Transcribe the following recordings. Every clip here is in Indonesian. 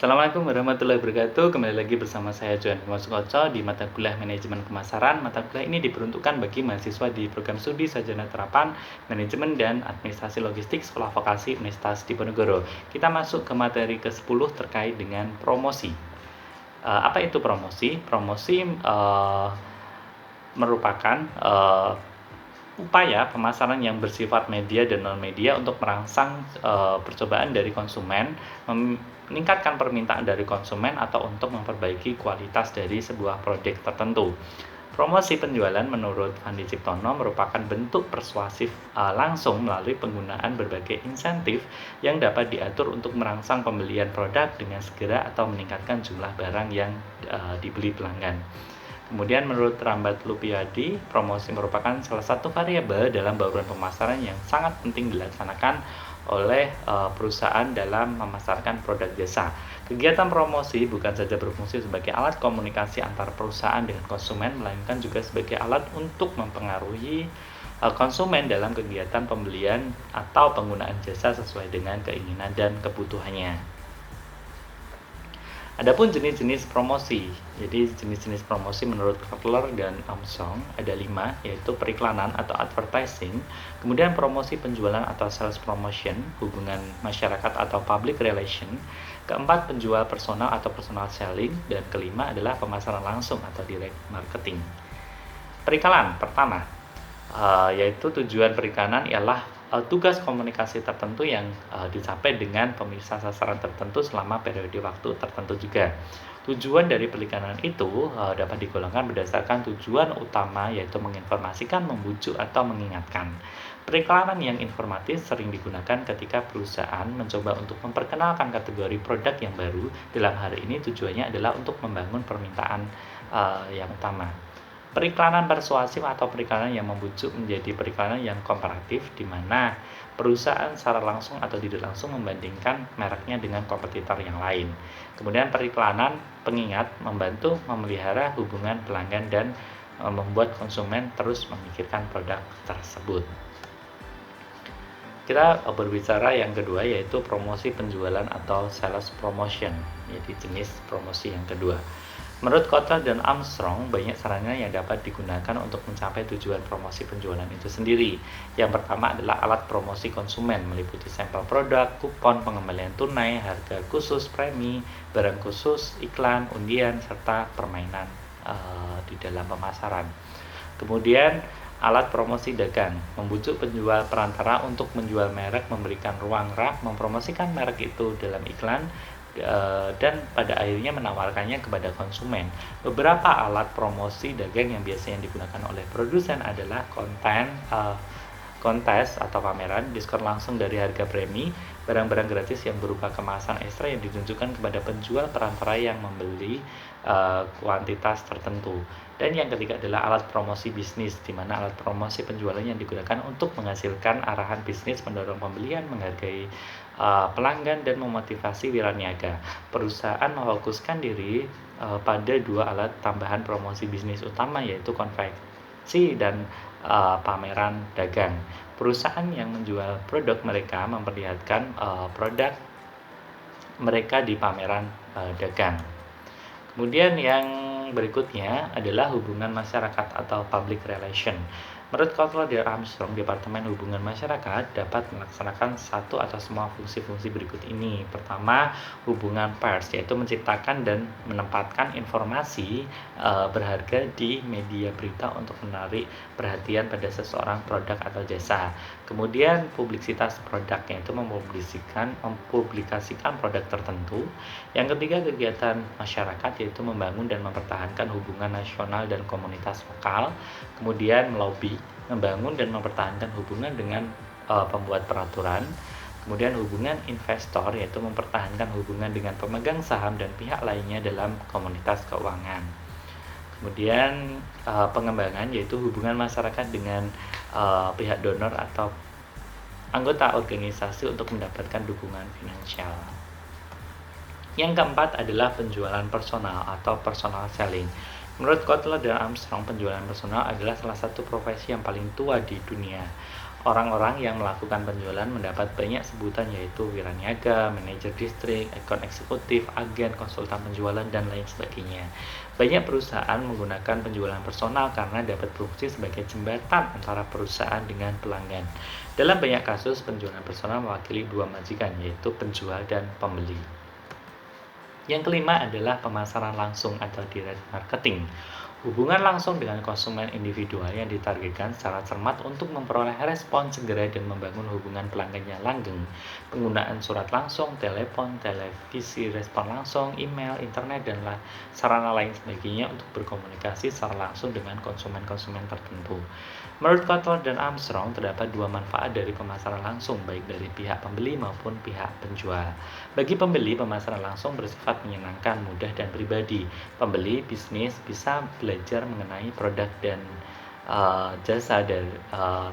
Assalamualaikum warahmatullahi wabarakatuh. Kembali lagi bersama saya Johan Koco di mata kuliah Manajemen Pemasaran. Mata kuliah ini diperuntukkan bagi mahasiswa di program studi sarjana terapan Manajemen dan Administrasi Logistik Sekolah Vokasi Universitas Diponegoro. Kita masuk ke materi ke-10 terkait dengan promosi. Apa itu promosi? Promosi merupakan upaya pemasaran yang bersifat media dan non-media untuk merangsang percobaan dari konsumen, meningkatkan permintaan dari konsumen, atau untuk memperbaiki kualitas dari sebuah produk tertentu. Promosi penjualan menurut Fandi Ciptono merupakan bentuk persuasif langsung melalui penggunaan berbagai insentif yang dapat diatur untuk merangsang pembelian produk dengan segera atau meningkatkan jumlah barang yang dibeli pelanggan. Kemudian menurut Rambat Lupiyadi, promosi merupakan salah satu variabel dalam bauran pemasaran yang sangat penting dilaksanakan oleh perusahaan dalam memasarkan produk jasa. Kegiatan promosi bukan saja berfungsi sebagai alat komunikasi antar perusahaan dengan konsumen, melainkan juga sebagai alat untuk mempengaruhi konsumen dalam kegiatan pembelian atau penggunaan jasa sesuai dengan keinginan dan kebutuhannya. Adapun jenis-jenis promosi, jadi jenis-jenis promosi menurut Kotler dan Armstrong ada 5, yaitu periklanan atau advertising, kemudian promosi penjualan atau sales promotion, hubungan masyarakat atau public relation, keempat penjual personal atau personal selling, dan kelima adalah pemasaran langsung atau direct marketing. Periklanan pertama, yaitu tujuan periklanan ialah tugas komunikasi tertentu yang dicapai dengan pemirsa sasaran tertentu selama periode waktu tertentu juga. Tujuan dari periklanan itu dapat digolongkan berdasarkan tujuan utama, yaitu menginformasikan, membujuk, atau mengingatkan. Periklanan yang informatif sering digunakan ketika perusahaan mencoba untuk memperkenalkan kategori produk yang baru. Dalam hal ini tujuannya adalah untuk membangun permintaan yang utama. Periklanan persuasif atau periklanan yang membujuk menjadi periklanan yang komparatif, di mana perusahaan secara langsung atau tidak langsung membandingkan mereknya dengan kompetitor yang lain. Kemudian periklanan pengingat membantu memelihara hubungan pelanggan dan membuat konsumen terus memikirkan produk tersebut. Kita berbicara yang kedua, yaitu promosi penjualan atau sales promotion, jadi jenis promosi yang kedua. Menurut Kotler dan Armstrong, banyak sarana yang dapat digunakan untuk mencapai tujuan promosi penjualan itu sendiri. Yang pertama adalah alat promosi konsumen, meliputi sampel produk, kupon, pengembalian tunai, harga khusus, premi, barang khusus, iklan, undian, serta permainan di dalam pemasaran. Kemudian alat promosi dagang, membujuk penjual perantara untuk menjual merek, memberikan ruang rak, mempromosikan merek itu dalam iklan, dan pada akhirnya menawarkannya kepada konsumen. Beberapa alat promosi dagang yang biasanya digunakan oleh produsen adalah kontes atau pameran, diskon langsung dari harga premi, barang-barang gratis yang berupa kemasan ekstra yang ditunjukkan kepada penjual perantara yang membeli kuantitas tertentu. Dan yang ketiga adalah alat promosi bisnis, di mana alat promosi penjualan yang digunakan untuk menghasilkan arahan bisnis, mendorong pembelian, menghargai pelanggan, dan memotivasi wiraniaga. Perusahaan memfokuskan diri pada dua alat tambahan promosi bisnis utama, yaitu konveksi dan pameran dagang. Perusahaan yang menjual produk mereka memperlihatkan produk mereka di pameran dagang. Kemudian yang berikutnya adalah hubungan masyarakat atau public relation. Menurut Kotler dan Armstrong, Departemen Hubungan Masyarakat dapat melaksanakan satu atau semua fungsi-fungsi berikut ini. Pertama, hubungan pers, yaitu menciptakan dan menempatkan informasi berharga di media berita untuk menarik perhatian pada seseorang produk atau jasa. Kemudian publisitas produk, yaitu mempublikasikan produk tertentu. Yang ketiga, kegiatan masyarakat, yaitu membangun dan mempertahankan hubungan nasional dan komunitas lokal. Kemudian melobi, membangun dan mempertahankan hubungan dengan pembuat peraturan. Kemudian hubungan investor, yaitu mempertahankan hubungan dengan pemegang saham dan pihak lainnya dalam komunitas keuangan. Kemudian pengembangan, yaitu hubungan masyarakat dengan pihak donor atau anggota organisasi untuk mendapatkan dukungan finansial. Yang keempat adalah penjualan personal atau personal selling. Menurut Kotler dan Armstrong, penjualan personal adalah salah satu profesi yang paling tua di dunia. Orang-orang yang melakukan penjualan mendapat banyak sebutan yaitu wiraniaga, manajer distrik, account eksekutif, agen, konsultan penjualan, dan lain sebagainya. Banyak perusahaan menggunakan penjualan personal karena dapat berfungsi sebagai jembatan antara perusahaan dengan pelanggan. Dalam banyak kasus, penjualan personal mewakili dua majikan yaitu penjual dan pembeli. Yang kelima adalah pemasaran langsung atau direct marketing. Hubungan langsung dengan konsumen individual yang ditargetkan secara cermat untuk memperoleh respon segera dan membangun hubungan pelanggan yang langgeng. Penggunaan surat langsung, telepon, televisi, respon langsung, email, internet, dan sarana lain sebagainya untuk berkomunikasi secara langsung dengan konsumen-konsumen tertentu. Menurut Kotler dan Armstrong, terdapat dua manfaat dari pemasaran langsung, baik dari pihak pembeli maupun pihak penjual. Bagi pembeli, pemasaran langsung bersifat menyenangkan, mudah, dan pribadi. Pembeli bisnis bisa belajar mengenai produk dan jasa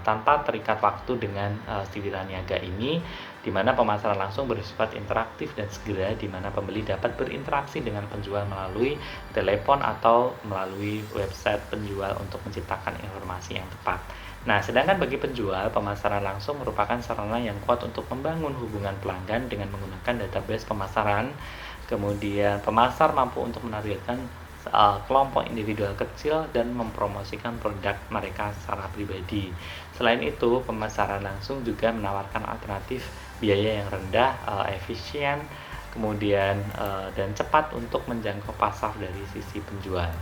tanpa terikat waktu dengan si wiraniaga ini, di mana pemasaran langsung bersifat interaktif dan segera, di mana pembeli dapat berinteraksi dengan penjual melalui telepon atau melalui website penjual untuk menciptakan informasi yang tepat. Nah, sedangkan bagi penjual, pemasaran langsung merupakan sarana yang kuat untuk membangun hubungan pelanggan dengan menggunakan database pemasaran. Kemudian pemasar mampu untuk menargetkan kelompok individual kecil dan mempromosikan produk mereka secara pribadi. Selain itu, pemasaran langsung juga menawarkan alternatif biaya yang rendah, efisien, kemudian dan cepat untuk menjangkau pasar dari sisi penjual.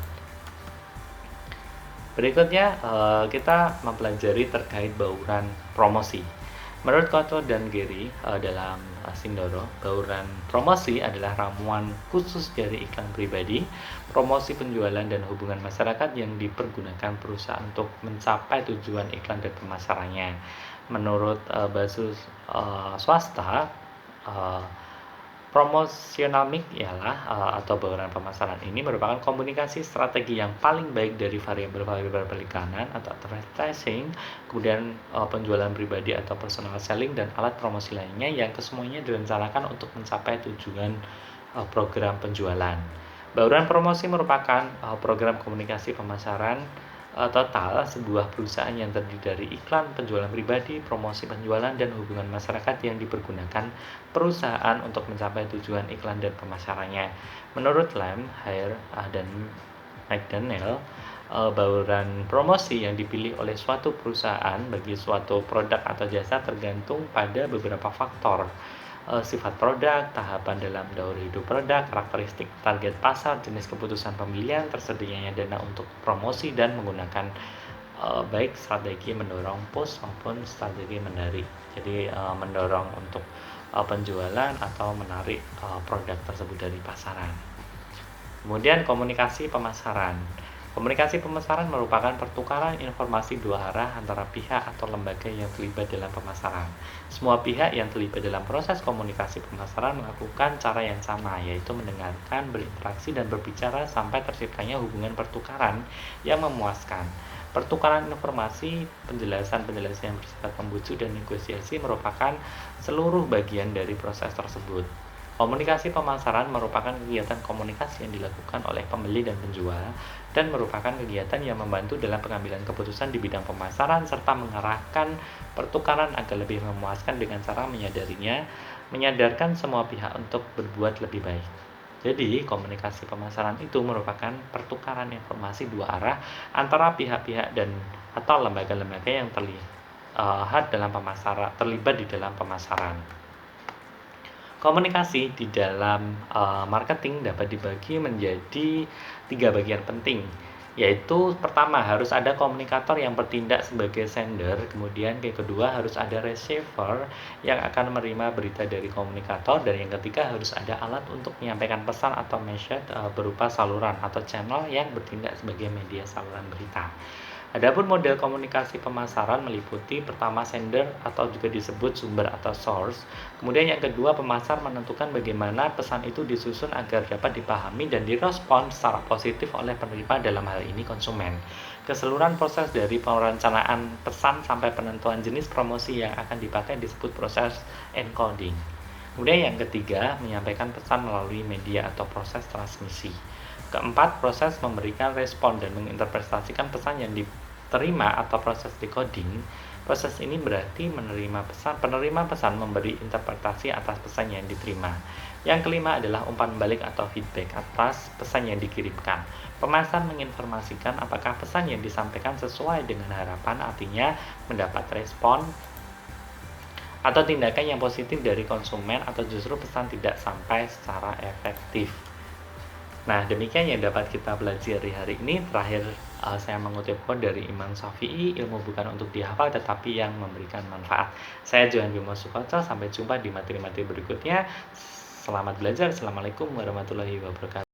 Berikutnya kita mempelajari terkait bauran promosi. Menurut Kotler dan Gary dalam Sindoro, bauran promosi adalah ramuan khusus dari iklan pribadi, promosi penjualan, dan hubungan masyarakat yang dipergunakan perusahaan untuk mencapai tujuan iklan dan pemasarannya. Menurut basis swasta, promosional mix ialah atau bauran pemasaran ini merupakan komunikasi strategi yang paling baik dari variabel-variabel perikanan atau advertising, kemudian penjualan pribadi atau personal selling, dan alat promosi lainnya yang kesemuanya direncanakan untuk mencapai tujuan program penjualan. Bauran promosi merupakan program komunikasi pemasaran total sebuah perusahaan yang terdiri dari iklan, penjualan pribadi, promosi penjualan, dan hubungan masyarakat yang dipergunakan perusahaan untuk mencapai tujuan iklan dan pemasarannya. Menurut Lam, Hare, dan McDaniel, bauran promosi yang dipilih oleh suatu perusahaan bagi suatu produk atau jasa tergantung pada beberapa faktor. Sifat produk, tahapan dalam daur hidup produk, karakteristik target pasar, jenis keputusan pembelian, tersedianya dana untuk promosi, dan menggunakan baik strategi mendorong push maupun strategi menarik. Jadi mendorong untuk penjualan atau menarik produk tersebut dari pasaran. Kemudian komunikasi pemasaran. Komunikasi pemasaran merupakan pertukaran informasi dua arah antara pihak atau lembaga yang terlibat dalam pemasaran. Semua pihak yang terlibat dalam proses komunikasi pemasaran melakukan cara yang sama, yaitu mendengarkan, berinteraksi, dan berbicara sampai terciptanya hubungan pertukaran yang memuaskan. Pertukaran informasi, penjelasan-penjelasan yang bersifat pembujuk, dan negosiasi merupakan seluruh bagian dari proses tersebut. Komunikasi pemasaran merupakan kegiatan komunikasi yang dilakukan oleh pembeli dan penjual, dan merupakan kegiatan yang membantu dalam pengambilan keputusan di bidang pemasaran serta mengarahkan pertukaran agar lebih memuaskan dengan cara menyadarkan semua pihak untuk berbuat lebih baik. Jadi, komunikasi pemasaran itu merupakan pertukaran informasi dua arah antara pihak-pihak dan atau lembaga-lembaga yang terlibat di dalam pemasaran. Komunikasi di dalam marketing dapat dibagi menjadi 3 bagian penting, yaitu pertama harus ada komunikator yang bertindak sebagai sender, kemudian yang kedua harus ada receiver yang akan menerima berita dari komunikator, dan yang ketiga harus ada alat untuk menyampaikan pesan atau message berupa saluran atau channel yang bertindak sebagai media saluran berita. Adapun model komunikasi pemasaran meliputi pertama sender atau juga disebut sumber atau source. Kemudian yang kedua, pemasar menentukan bagaimana pesan itu disusun agar dapat dipahami dan direspon secara positif oleh penerima, dalam hal ini konsumen. Keseluruhan proses dari perencanaan pesan sampai penentuan jenis promosi yang akan dipakai disebut proses encoding. Kemudian yang ketiga, menyampaikan pesan melalui media atau proses transmisi. Keempat, proses memberikan respon dan menginterpretasikan pesan yang diterima atau proses decoding. Proses ini berarti penerima pesan memberi interpretasi atas pesan yang diterima. Yang kelima adalah umpan balik atau feedback atas pesan yang dikirimkan. Pemesan menginformasikan apakah pesan yang disampaikan sesuai dengan harapan, artinya mendapat respon atau tindakan yang positif dari konsumen, atau justru pesan tidak sampai secara efektif. Nah, demikian yang dapat kita pelajari hari ini. Terakhir, saya mengutip quote dari Imam Syafi'i, ilmu bukan untuk dihafal tetapi yang memberikan manfaat. Saya Johan Bimo Sukoco, sampai jumpa di materi-materi berikutnya. Selamat belajar. Assalamualaikum warahmatullahi wabarakatuh.